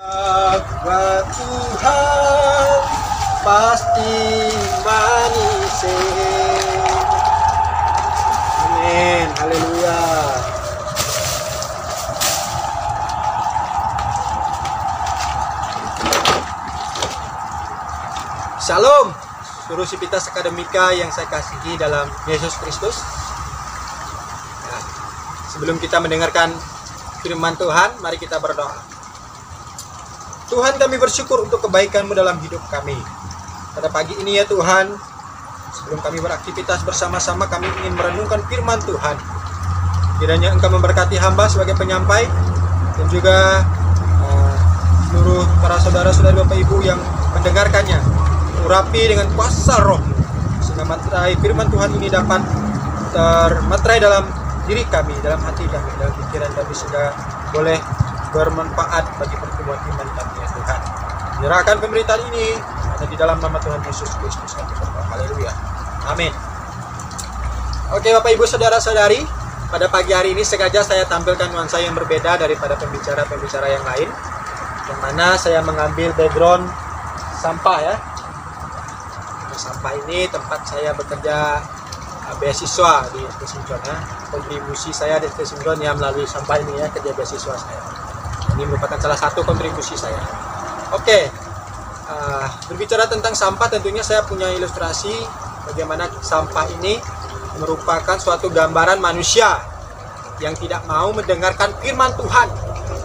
Bahwa Tuhan pasti manis. Amin. Haleluya. Shalom, seluruh Sivitas Akademika yang saya kasihi dalam Yesus Kristus. Nah, sebelum kita mendengarkan firman Tuhan, mari kita berdoa. Tuhan, kami bersyukur untuk kebaikan-Mu dalam hidup kami. Pada pagi ini ya Tuhan, sebelum kami beraktivitas bersama-sama, kami ingin merenungkan firman Tuhan. Kiranya Engkau memberkati hamba sebagai penyampai, dan juga seluruh para saudara-saudari Bapak Ibu yang mendengarkannya, urapi dengan kuasa Roh, sehingga materai firman Tuhan ini dapat termaterai dalam diri kami, dalam hati kami, dalam pikiran kami, sehingga boleh bermanfaat bagi pertumbuhan iman kami ya Tuhan. Menyerahkan pemberitaan ini hanya di dalam nama Tuhan Yesus Kristus. Haleluya. Amin. Oke Bapak Ibu Saudara-saudari, pada pagi hari ini sengaja saya tampilkan nuansa yang berbeda daripada pembicara-pembicara yang lain, yang mana saya mengambil background sampah ya. Sampah ini tempat saya bekerja beasiswa di ST Simson ya. Kontribusi saya di ST Simson yang melalui sampah ini ya, kerja beasiswa saya. Ini merupakan salah satu kontribusi saya. Oke, berbicara tentang sampah, tentunya saya punya ilustrasi bagaimana sampah ini merupakan suatu gambaran manusia yang tidak mau mendengarkan firman Tuhan.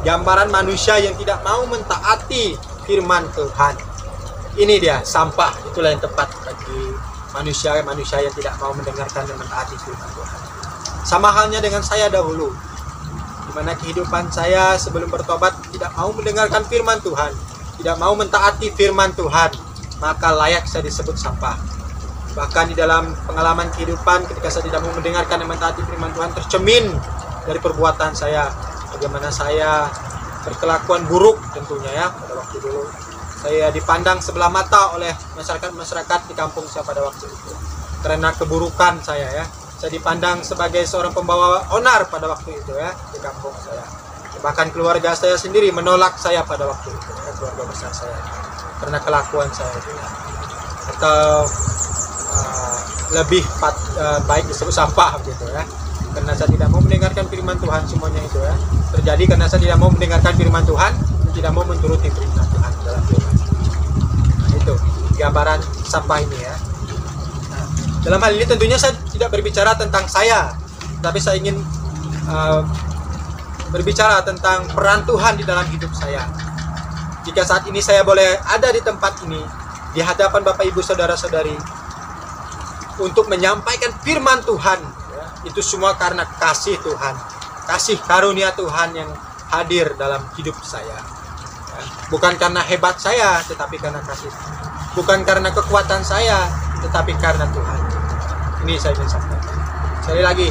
Gambaran manusia yang tidak mau mentaati firman Tuhan. Ini dia sampah, itulah yang tepat bagi manusia yang tidak mau mendengarkan dan mentaati firman Tuhan. Sama halnya dengan saya dahulu, di mana kehidupan saya sebelum bertobat tidak mau mendengarkan firman Tuhan, tidak mau mentaati firman Tuhan, maka layak saya disebut sampah. Bahkan di dalam pengalaman kehidupan, ketika saya tidak mau mendengarkan dan mentaati firman Tuhan, tercermin dari perbuatan saya, bagaimana saya berkelakuan buruk tentunya ya. Pada waktu dulu saya dipandang sebelah mata oleh masyarakat di kampung saya pada waktu itu, karena keburukan saya ya. Saya dipandang sebagai seorang pembawa onar pada waktu itu ya, di kampung saya. Bahkan keluarga saya sendiri menolak saya pada waktu itu ya, keluarga besar saya, karena kelakuan saya itu ya. Atau lebih baik disebut sampah gitu ya, karena saya tidak mau mendengarkan firman Tuhan. Semuanya itu ya terjadi karena saya tidak mau mendengarkan firman Tuhan dan tidak mau menuruti perintah Tuhan dalam firman. Nah, itu gambaran sampah ini ya. Dalam hal ini tentunya saya tidak berbicara tentang saya, tapi saya ingin berbicara tentang peran Tuhan di dalam hidup saya. Jika saat ini saya boleh ada di tempat ini, di hadapan Bapak Ibu Saudara-saudari, untuk menyampaikan firman Tuhan, ya, itu semua karena kasih Tuhan, kasih karunia Tuhan yang hadir dalam hidup saya. Ya, bukan karena hebat saya, tetapi karena kasih. Bukan karena kekuatan saya, tetapi karena Tuhan. Ini saya ingin sampaikan. Sekali lagi,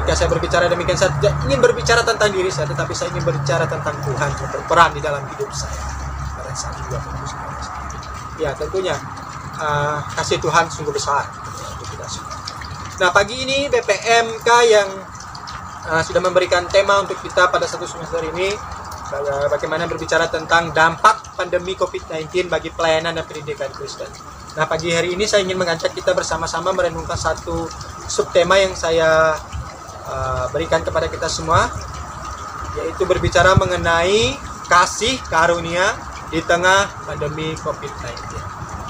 jika saya berbicara demikian, saya tidak ingin berbicara tentang diri saya, tetapi saya ingin berbicara tentang Tuhan yang berperan di dalam hidup saya pada saat ini. Ya, tentunya kasih Tuhan sungguh besar. Nah, pagi ini BPMK yang sudah memberikan tema untuk kita pada satu semester ini, bagaimana berbicara tentang dampak pandemi COVID-19 bagi pelayanan dan pendidikan Kristen. Nah, pagi hari ini saya ingin mengajak kita bersama-sama merenungkan satu subtema yang saya berikan kepada kita semua, yaitu berbicara mengenai kasih karunia di tengah pandemi COVID-19.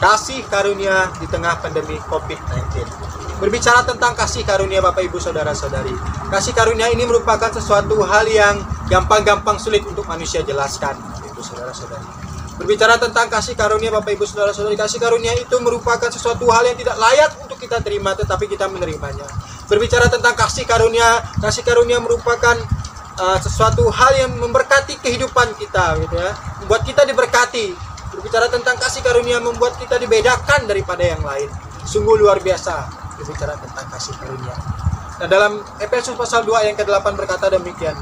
Kasih karunia di tengah pandemi COVID-19. Berbicara tentang kasih karunia Bapak Ibu Saudara-saudari, kasih karunia ini merupakan sesuatu hal yang gampang-gampang sulit untuk manusia jelaskan, Bapak Ibu Saudara-saudari. Berbicara tentang kasih karunia Bapak Ibu Saudara-saudari, kasih karunia itu merupakan sesuatu hal yang tidak layak untuk kita terima, tetapi kita menerimanya. Berbicara tentang kasih karunia merupakan sesuatu hal yang memberkati kehidupan kita, gitu ya, membuat kita diberkati. Berbicara tentang kasih karunia membuat kita dibedakan daripada yang lain. Sungguh luar biasa berbicara tentang kasih karunia. Nah, dalam Efesus pasal 2 ayat ke-8 berkata demikian.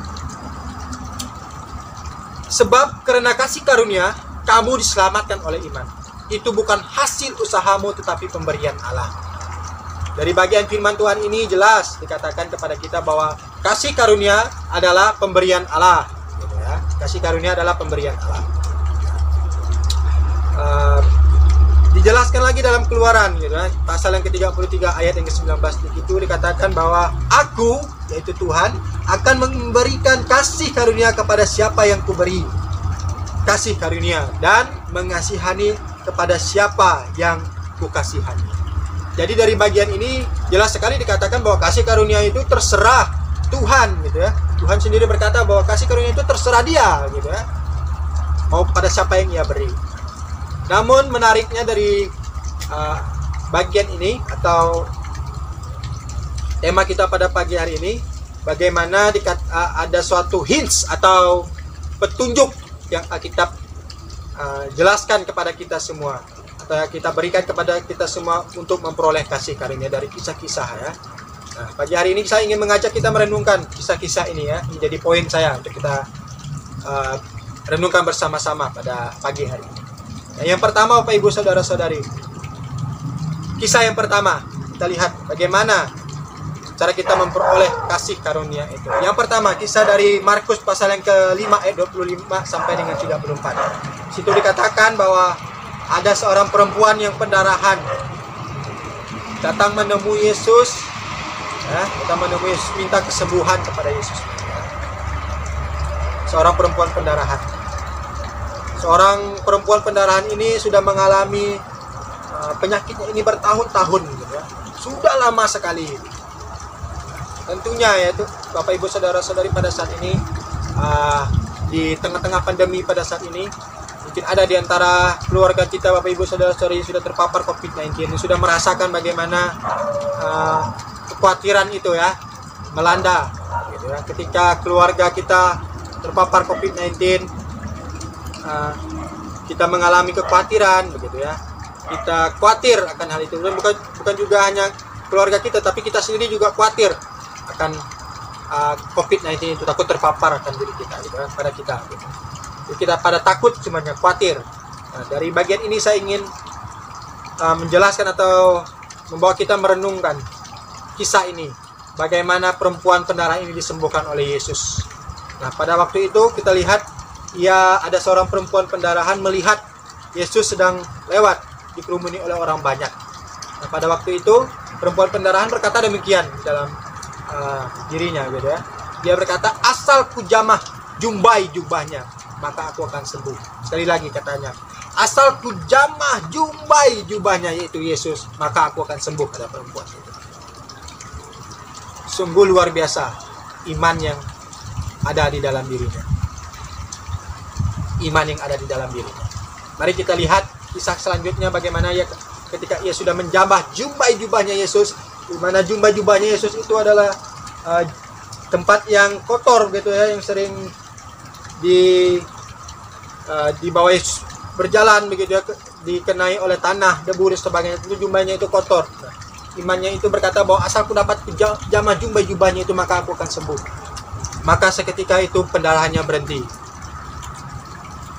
Sebab karena kasih karunia kamu diselamatkan oleh iman. Itu bukan hasil usahamu tetapi pemberian Allah. Dari bagian firman Tuhan ini jelas dikatakan kepada kita bahwa kasih karunia adalah pemberian Allah, gitu ya. Kasih karunia adalah pemberian Allah. lagi dalam Keluaran gitu ya. Pasal yang ke-33 ayat yang ke-19 itu dikatakan bahwa aku, yaitu Tuhan, akan memberikan kasih karunia kepada siapa yang kuberi kasih karunia, dan mengasihani kepada siapa yang kukasihani. Jadi dari bagian ini jelas sekali dikatakan bahwa kasih karunia itu terserah Tuhan gitu ya. Tuhan sendiri berkata bahwa kasih karunia itu terserah Dia gitu ya, mau pada siapa yang Ia beri. Namun menariknya dari bagian ini atau tema kita pada pagi hari ini, bagaimana ada suatu hints atau petunjuk yang Alkitab jelaskan kepada kita semua, atau kita berikan kepada kita semua untuk memperoleh kasih karunia dari kisah-kisah ya. Nah, pagi hari ini saya ingin mengajak kita merenungkan kisah-kisah ini ya, menjadi poin saya untuk kita renungkan bersama-sama pada pagi hari ini. Nah, yang pertama Bapak Ibu Saudara-saudari, kisah yang pertama kita lihat bagaimana cara kita memperoleh kasih karunia itu. Yang pertama kisah dari Markus pasal yang ke-5 ayat 25 sampai dengan 34. Situ dikatakan bahwa ada seorang perempuan yang pendarahan datang menemui Yesus, minta kesembuhan kepada Yesus. Seorang perempuan pendarahan. Seorang perempuan pendarahan ini sudah mengalami penyakitnya ini bertahun-tahun gitu ya. Sudah lama sekali. Tentunya ya itu Bapak Ibu Saudara-saudari, pada saat ini di tengah-tengah pandemi pada saat ini, mungkin ada di antara keluarga kita Bapak Ibu Saudara-saudari sudah terpapar COVID-19, sudah merasakan bagaimana kekhawatiran itu ya melanda gitu ya. Ketika keluarga kita terpapar COVID-19, kita mengalami kekhawatiran begitu ya. Kita khawatir akan hal itu. Dan bukan juga hanya keluarga kita, tapi kita sendiri juga khawatir akan COVID-19 itu, takut terpapar akan diri kita gitu kan, pada kita gitu. Jadi kita pada takut, semuanya khawatir. Nah, dari bagian ini saya ingin menjelaskan atau membawa kita merenungkan kisah ini, bagaimana perempuan pendarahan ini disembuhkan oleh Yesus. Nah, pada waktu itu kita lihat ada seorang perempuan pendarahan melihat Yesus sedang lewat, dikerumuni oleh orang banyak. Nah, pada waktu itu perempuan pendarahan berkata demikian dalam dirinya gitu ya. Dia berkata, asal ku jamah jumbai jubahnya, maka aku akan sembuh. Sekali lagi katanya, asal ku jamah jumbai jubahnya, yaitu Yesus, maka aku akan sembuh, kata perempuan itu. Sungguh luar biasa iman yang ada di dalam dirinya. Iman yang ada di dalam dirinya. Mari kita lihat kisah selanjutnya, bagaimana ketika ia sudah menjamah jumbai jubahnya Yesus, di mana jubah-jubahnya Yesus itu adalah tempat yang kotor gitu ya, yang sering dibawa Yesus berjalan begitu ya, dikenai oleh tanah, debu dan sebagainya. Itu jubahnya itu kotor. Nah, imannya itu berkata bahwa asal aku dapat jamah jubah-jubahnya itu, maka aku akan sembuh. Maka seketika itu pendarahannya berhenti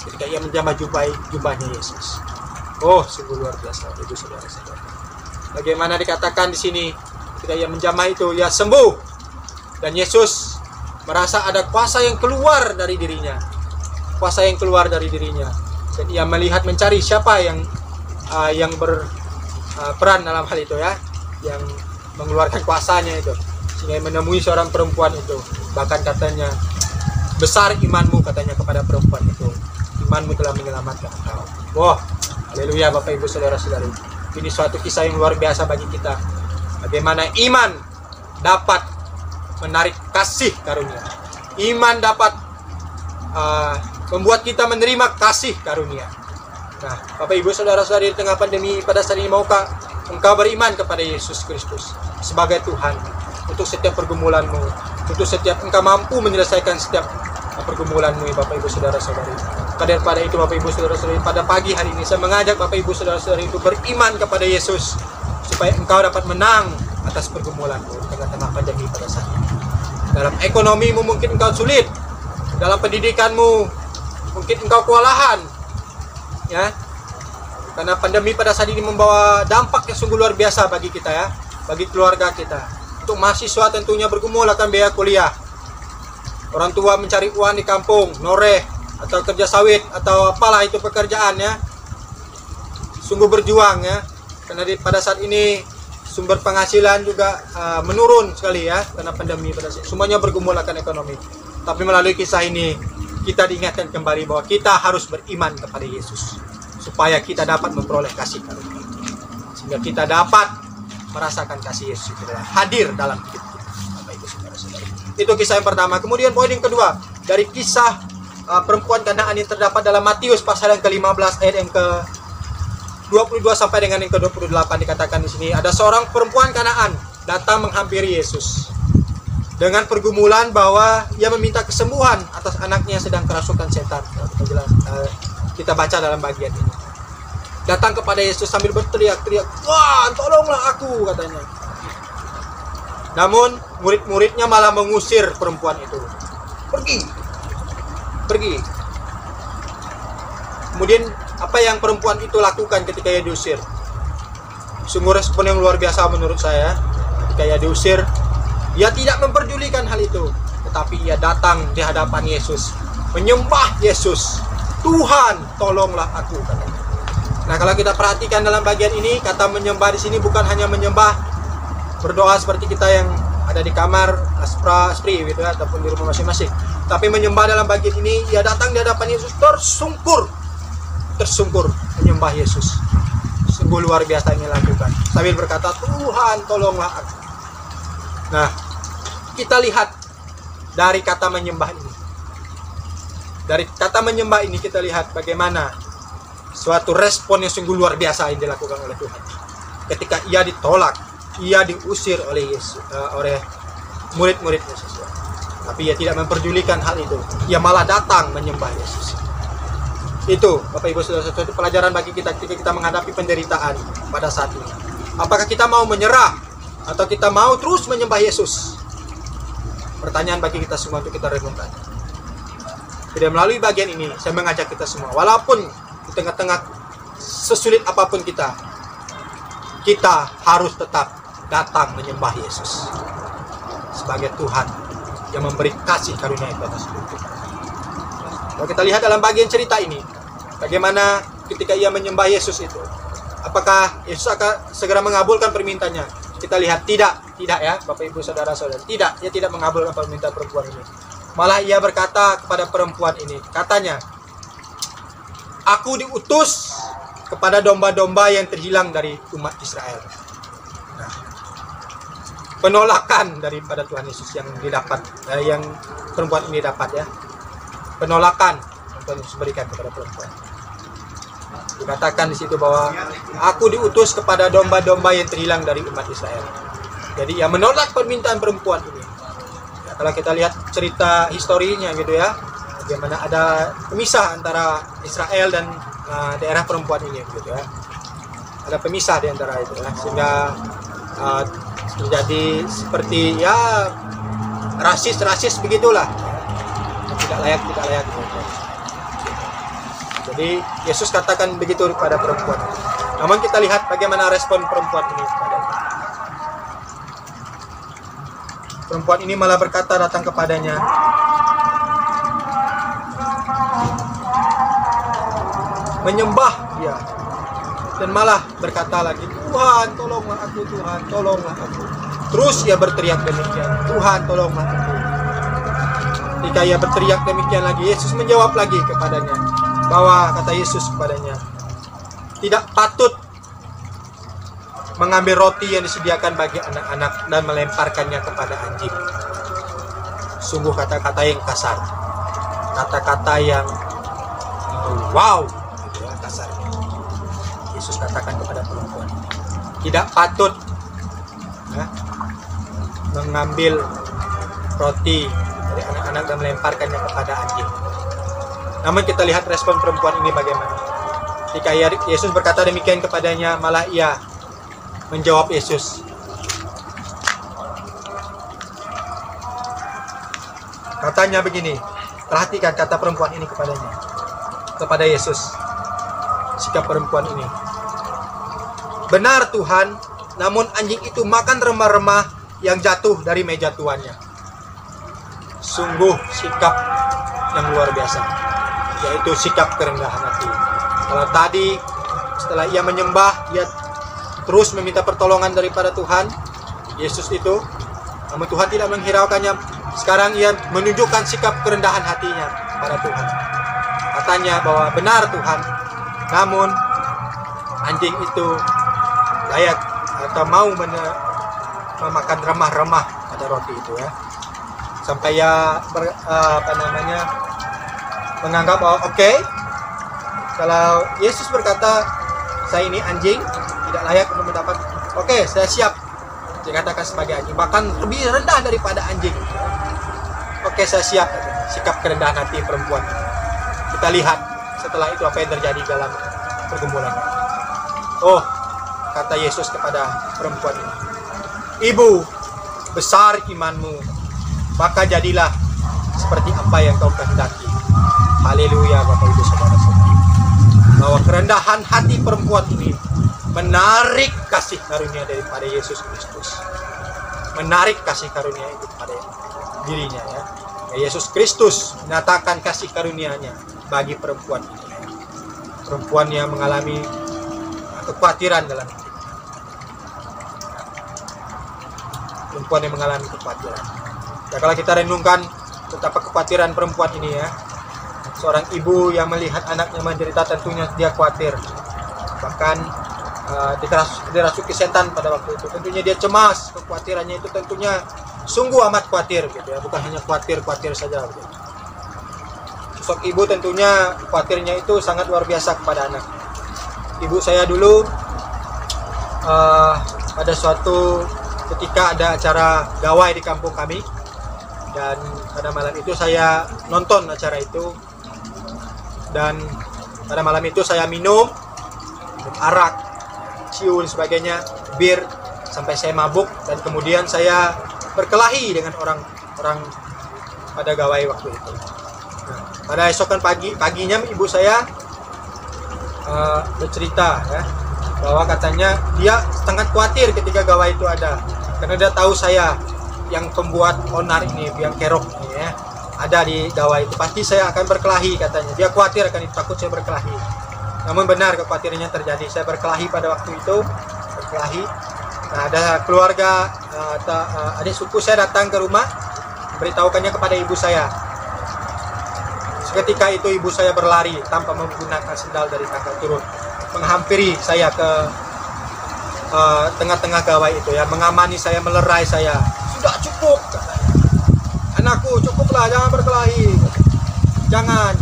ketika ia menjamah jubahnya Yesus. Oh, sungguh luar biasa Ibu Saudara-saudara. Bagaimana dikatakan di sini, ketika ia menjamah itu, ia sembuh. Dan Yesus merasa ada kuasa yang keluar dari dirinya. Kuasa yang keluar dari dirinya. Dan ia melihat, mencari siapa yang berperan dalam hal itu ya, yang mengeluarkan kuasanya itu. Sehingga menemui seorang perempuan itu. Bahkan katanya, besar imanmu, katanya kepada perempuan itu. Imanmu telah menyelamatkan engkau. Wah, haleluya Bapak Ibu Saudara-saudari. Ini suatu kisah yang luar biasa bagi kita. Bagaimana iman dapat menarik kasih karunia. Iman dapat membuat kita menerima kasih karunia. Nah, Bapak Ibu Saudara-saudari, di tengah pandemi pada saat ini, maukah engkau beriman kepada Yesus Kristus sebagai Tuhan untuk setiap pergumulanmu, untuk setiap engkau mampu menyelesaikan setiap pergumulanmu, Bapak Ibu Saudara-saudari. Pada itu Bapak Ibu Saudara-saudari, pada pagi hari ini saya mengajak Bapak Ibu Saudara-saudari untuk beriman kepada Yesus supaya engkau dapat menang atas pergumulanmu di tengah-tengah pandemi pada saat ini. Dalam ekonomimu mungkin engkau sulit, dalam pendidikanmu mungkin engkau kewalahan, ya, karena pandemi pada saat ini membawa dampak yang sungguh luar biasa bagi kita ya, bagi keluarga kita. Untuk mahasiswa tentunya bergumul akan biaya kuliah. Orang tua mencari uang di kampung, noreh atau kerja sawit atau apalah itu pekerjaan ya. Sungguh berjuang ya. Karena pada saat ini sumber penghasilan juga menurun sekali ya, karena pandemi pada saat semuanya bergumul akan ekonomi. Tapi melalui kisah ini kita diingatkan kembali bahwa kita harus beriman kepada Yesus supaya kita dapat memperoleh kasih karunia, sehingga kita dapat merasakan kasih Yesus itu hadir dalam hidup kita. Bapak Ibu Saudara-saudara, itu kisah yang pertama. Kemudian poin yang kedua dari kisah perempuan Kanaan yang terdapat dalam Matius pasal yang ke-15 ayat yang ke-22 sampai dengan yang ke-28, dikatakan di sini ada seorang perempuan Kanaan datang menghampiri Yesus dengan pergumulan bahwa ia meminta kesembuhan atas anaknya yang sedang kerasukan setan. Kita baca dalam bagian ini. Datang kepada Yesus sambil berteriak-teriak, "Tuhan, tolonglah aku," katanya. Namun murid-muridnya malah mengusir perempuan itu. Pergi. Kemudian apa yang perempuan itu lakukan ketika ia diusir? Sungguh respon yang luar biasa menurut saya. Ketika ia diusir, ia tidak memperdulikan hal itu, tetapi ia datang di hadapan Yesus, menyembah Yesus. "Tuhan, tolonglah aku," katanya. Nah, kalau kita perhatikan dalam bagian ini, kata menyembah di sini bukan hanya menyembah berdoa seperti kita yang ada di kamar spri gitu ya, ataupun di rumah masing-masing. Tapi menyembah dalam bagian ini, ia datang di hadapan Yesus tersungkur menyembah Yesus. Sungguh luar biasa yang dilakukan sambil berkata, "Tuhan, tolonglah aku." Nah, kita lihat dari kata menyembah ini. Dari kata menyembah ini kita lihat bagaimana suatu respon yang sungguh luar biasa yang dilakukan oleh Tuhan. Ketika ia ditolak, ia diusir oleh Yesus, oleh murid-murid Yesus. Tapi ia tidak memperdulikan hal itu. Ia malah datang menyembah Yesus. Itu, Bapak Ibu Saudara-saudara, itu pelajaran bagi kita ketika kita menghadapi penderitaan pada saat ini. Apakah kita mau menyerah atau kita mau terus menyembah Yesus? Pertanyaan bagi kita semua untuk kita renungkan. Jadi melalui bagian ini, saya mengajak kita semua, walaupun di tengah-tengah sesulit apapun kita harus tetap datang menyembah Yesus sebagai Tuhan yang memberi kasih karunia itu atas hidup kita. Kalau kita lihat dalam bagian cerita ini, bagaimana ketika ia menyembah Yesus itu, apakah Yesus akan segera mengabulkan permintaannya? Kita lihat tidak ya, Bapak Ibu Saudara-saudara, tidak, ia tidak mengabulkan permintaan perempuan ini. Malah ia berkata kepada perempuan ini, katanya, "Aku diutus kepada domba-domba yang terhilang dari umat Israel." Nah, penolakan daripada Tuhan Yesus yang didapat, yang perempuan ini dapat ya, penolakan yang Tuhan Yesus berikan kepada perempuan. Dikatakan di situ bahwa aku diutus kepada domba-domba yang terhilang dari umat Israel. Jadi ia menolak permintaan perempuan ini. Ya, kalau kita lihat cerita historinya gitu ya, bagaimana ada pemisah antara Israel dan daerah perempuan ini gitu ya. Ada pemisah di antara itu ya, sehingga terjadi seperti ya rasis begitulah, tidak layak gitu. Jadi Yesus katakan begitu kepada perempuan. Namun kita lihat bagaimana respon perempuan ini. Perempuan ini malah berkata datang kepadanya, menyembah dia, dan malah berkata lagi, "Tuhan, tolonglah aku, Tuhan, tolonglah aku." Terus ia berteriak demikian, "Tuhan, tolonglah aku." Ketika ia berteriak demikian lagi, Yesus menjawab lagi kepadanya, bahwa kata Yesus kepadanya, "Tidak patut mengambil roti yang disediakan bagi anak-anak dan melemparkannya kepada anjing." Sungguh kata-kata yang kasar, kata-kata yang wow, gitu ya, kasarnya. Yesus katakan kepada perempuan, tidak patut ya, mengambil roti dari anak-anak dan melemparkannya kepada anjing. Namun kita lihat respon perempuan ini bagaimana. Ketika Yesus berkata demikian kepadanya, malah ia menjawab Yesus, katanya begini. Perhatikan kata perempuan ini kepada Yesus. Sikap perempuan ini, "Benar Tuhan, namun anjing itu makan remah-remah yang jatuh dari meja tuannya." Sungguh sikap yang luar biasa, yaitu sikap kerendahan hati. Kalau tadi setelah ia menyembah, ia terus meminta pertolongan daripada Tuhan Yesus itu. Namun Tuhan tidak menghiraukannya. Sekarang ia menunjukkan sikap kerendahan hatinya pada Tuhan. Katanya bahwa benar Tuhan, namun anjing itu layak atau mau memakan remah-remah pada roti itu ya. Sampai ya menganggap bahwa oke, kalau Yesus berkata saya ini anjing tidak layak untuk mendapat, oke, saya siap dikatakan sebagai anjing, bahkan lebih rendah daripada anjing. Oke, saya siap. Sikap kerendahan hati perempuan. Kita lihat setelah itu apa yang terjadi dalam pergumulan. Oh, kata Yesus kepada perempuan ini, ibu, besar imanmu, maka jadilah seperti apa yang kau kehendaki. Haleluya, Bapak Ibu Saudara-saudara. Bahwa kerendahan hati perempuan ini menarik kasih karunia daripada Yesus Kristus. Menarik kasih karunia itu pada dirinya ya. Yesus Kristus menyatakan kasih karunia-Nya bagi perempuan ini. Perempuan yang mengalami kekhawatiran dalam hidup. Perempuan yang mengalami kekhawatiran. Ya, kalau kita renungkan betapa kekhawatiran perempuan ini ya. Seorang ibu yang melihat anaknya menderita tentunya dia khawatir. Bahkan dirasuki setan pada waktu itu. Tentunya dia cemas, kekhawatirannya itu tentunya sungguh amat khawatir gitu ya, bukan hanya khawatir saja gitu. Sosok ibu tentunya khawatirnya itu sangat luar biasa kepada anak. Ibu saya dulu pada suatu ketika ada acara gawai di kampung kami, dan pada malam itu saya nonton acara itu, dan pada malam itu saya minum arak, ciu dan sebagainya, bir, sampai saya mabuk, dan kemudian saya berkelahi dengan orang pada gawai waktu itu. Nah, pada esokan paginya ibu saya bercerita ya, bahwa katanya dia sangat khawatir ketika gawai itu ada, karena dia tahu saya yang pembuat onar ini, yang kerok ini ya, ada di gawai itu, pasti saya akan berkelahi katanya. Dia khawatir akan itu, takut saya berkelahi. Namun benar kekhawatirannya terjadi. Saya berkelahi pada waktu itu, berkelahi. Nah, ada keluarga adik suku saya datang ke rumah, beritahukannya kepada ibu saya. Seketika itu ibu saya berlari tanpa menggunakan sendal dari tangga turun, menghampiri saya ke tengah-tengah gawai itu ya, mengamani saya, melerai saya. Sudah cukup, katanya. Anakku, cukuplah, jangan berkelahi, jangan.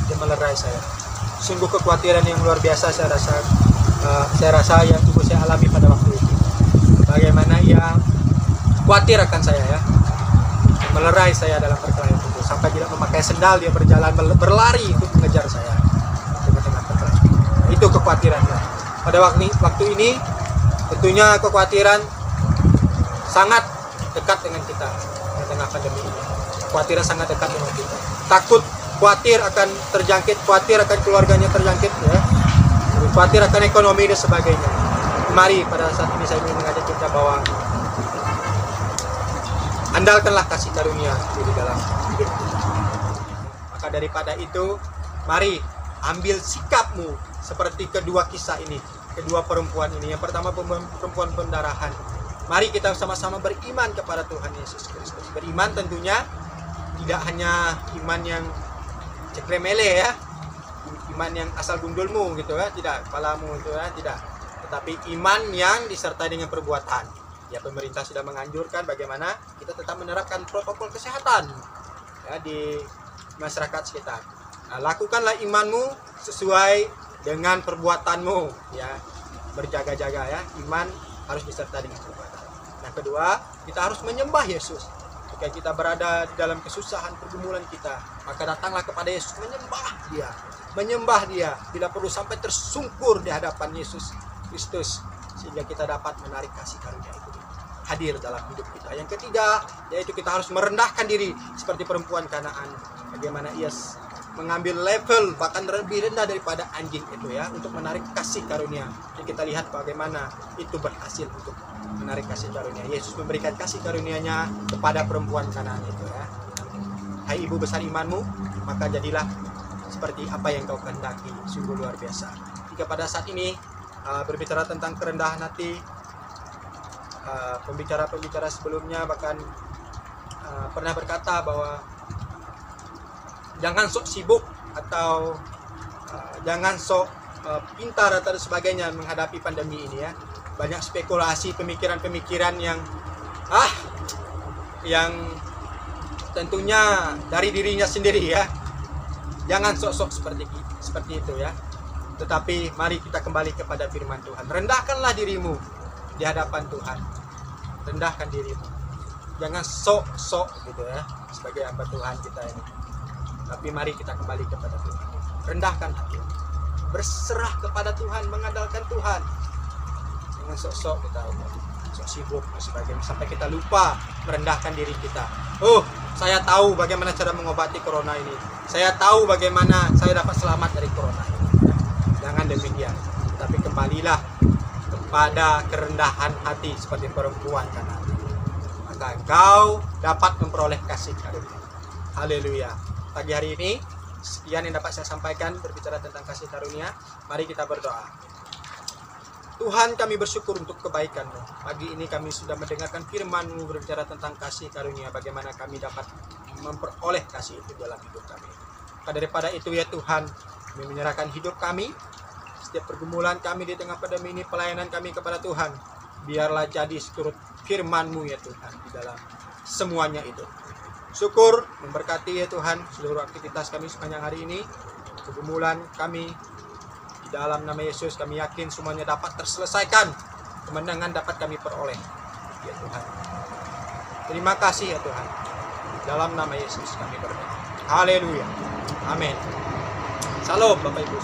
Dia melerai saya. Sungguh kekhawatiran yang luar biasa saya rasa yang ibu saya alami pada waktu itu. Bagaimana ia khawatir akan saya ya, melerai saya dalam perkelahian itu, sampai tidak memakai sendal dia berjalan berlari untuk mengejar saya di tengah perkelahian. Itu kekhawatirannya. Pada waktu ini tentunya kekhawatiran sangat dekat dengan kita di tengah pandemi ini. Kekhawatiran sangat dekat dengan kita. Takut, khawatir akan terjangkit, khawatir akan keluarganya terjangkit ya, khawatir akan ekonomi dan sebagainya. Mari pada saat ini saya ingin mengajak kita bahwa andalkanlah kasih karunia di dalam hidup kita. Maka daripada itu, mari ambil sikapmu seperti kedua kisah ini, kedua perempuan ini. Yang pertama perempuan pendarahan. Mari kita sama-sama beriman kepada Tuhan Yesus Kristus. Beriman tentunya tidak hanya iman yang cekremele ya, iman yang asal gundulmu gitu ya, tidak, kepalamu itu ya, tidak. Tetapi iman yang disertai dengan perbuatan. Ya, pemerintah sudah menganjurkan bagaimana kita tetap menerapkan protokol kesehatan ya di masyarakat sekitar. Nah, lakukanlah imanmu sesuai dengan perbuatanmu ya, berjaga-jaga ya. Iman harus disertai dengan perbuatan. Nah, kedua, kita harus menyembah Yesus. Jika kita berada di dalam kesusahan pergumulan kita, maka datanglah kepada Yesus, menyembah dia, bila perlu sampai tersungkur di hadapan Yesus Kristus, sehingga kita dapat menarik kasih karunia itu hadir dalam hidup kita. Yang ketiga, yaitu kita harus merendahkan diri seperti perempuan Kanaan. Bagaimana ia mengambil level bahkan lebih rendah daripada anjing itu ya, untuk menarik kasih karunia. Jadi kita lihat bagaimana itu berhasil untuk menarik kasih karunia. Yesus memberikan kasih karunia-Nya kepada perempuan Kanaan itu ya. Hai ibu besar imanmu, maka jadilah seperti apa yang kau kehendaki. Sungguh luar biasa. Jika pada saat ini berbicara tentang kerendahan hati. Pembicara-pembicara sebelumnya bahkan pernah berkata bahwa jangan sok sibuk atau jangan sok pintar atau sebagainya menghadapi pandemi ini ya. Banyak spekulasi, pemikiran-pemikiran yang tentunya dari dirinya sendiri ya. Jangan sok-sok seperti itu ya. Tetapi mari kita kembali kepada firman Tuhan. Rendahkanlah dirimu di hadapan Tuhan. Rendahkan dirimu. Jangan sok-sok gitu ya sebagai hamba Tuhan kita ini. Tapi mari kita kembali kepada Tuhan. Rendahkan hati. Berserah kepada Tuhan, mengandalkan Tuhan. Jangan sok-sok kita sok sibuk dan sebagainya sampai kita lupa merendahkan diri kita. Saya tahu bagaimana cara mengobati corona ini. Saya tahu bagaimana saya dapat selamat dari corona ini. Jangan demikian. Tapi kembalilah kepada kerendahan hati seperti perempuan kanan. Maka engkau dapat memperoleh kasih karunia. Haleluya. Pagi hari ini sekian yang dapat saya sampaikan berbicara tentang kasih karunia. Mari kita berdoa. Tuhan, kami bersyukur untuk kebaikan-Mu. Pagi ini kami sudah mendengarkan firman-Mu berbicara tentang kasih karunia, bagaimana kami dapat memperoleh kasih itu dalam hidup kami. Maka daripada itu ya Tuhan, kami menyerahkan hidup kami, setiap pergumulan kami di tengah pandemi ini, pelayanan kami kepada Tuhan. Biarlah jadi seturut firman-Mu ya Tuhan di dalam semuanya itu. Syukur, memberkati ya Tuhan seluruh aktivitas kami sepanjang hari ini. Pergumulan kami di dalam nama Yesus kami yakin semuanya dapat terselesaikan. Kemenangan dapat kami peroleh ya Tuhan. Terima kasih ya Tuhan. Dalam nama Yesus kami berdoa. Haleluya. Amin. Salam Bapak Ibu.